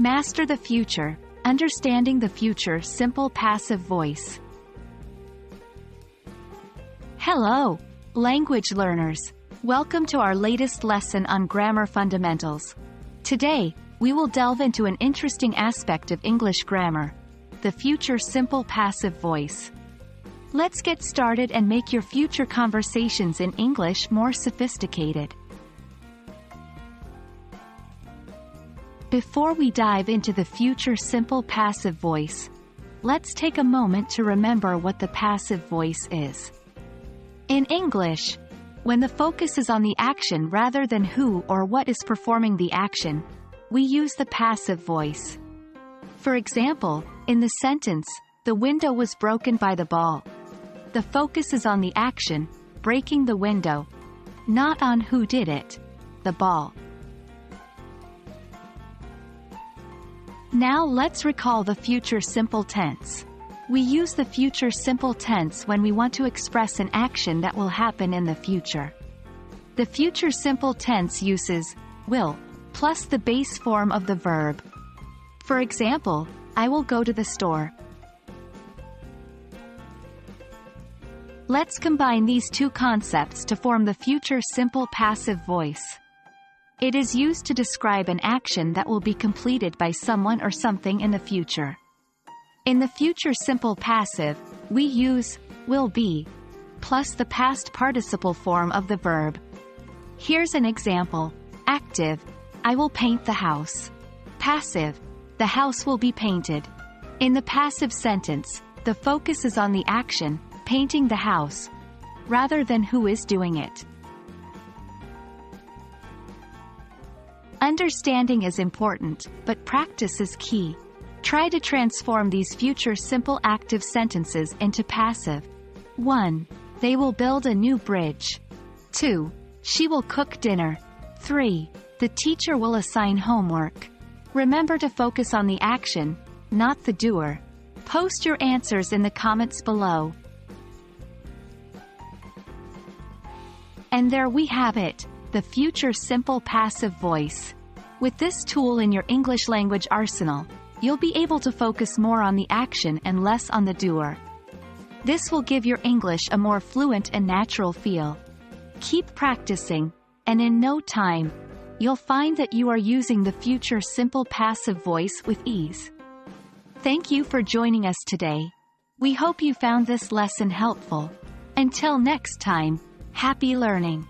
Master the future. Understanding the future simple passive voice. Hello, language learners. Welcome to our latest lesson on grammar fundamentals. Today, we will delve into an interesting aspect of English grammar, the future simple passive voice. Let's get started and make your future conversations in English more sophisticated. Before we dive into the future simple passive voice, let's take a moment to remember what the passive voice is. In English, when the focus is on the action rather than who or what is performing the action, we use the passive voice. For example, in the sentence, "The window was broken by the ball," the focus is on the action, breaking the window, not on who did it, the ball. Now let's recall the future simple tense. We use the future simple tense when we want to express an action that will happen in the future. The future simple tense uses will plus the base form of the verb. For example, I will go to the store. Let's combine these two concepts to form the future simple passive voice. It is used to describe an action that will be completed by someone or something in the future. In the future simple passive, we use will be plus the past participle form of the verb. Here's an example. Active, I will paint the house. Passive, the house will be painted. In the passive sentence, the focus is on the action, painting the house, rather than who is doing it. Understanding is important, but practice is key. Try to transform these future simple active sentences into passive. 1. They will build a new bridge. 2. She will cook dinner. 3. The teacher will assign homework. Remember to focus on the action, not the doer. Post your answers in the comments below. And there we have it, the future simple passive voice. With this tool in your English language arsenal, you'll be able to focus more on the action and less on the doer. This will give your English a more fluent and natural feel. Keep practicing, and in no time, you'll find that you are using the future simple passive voice with ease. Thank you for joining us today. We hope you found this lesson helpful. Until next time, happy learning!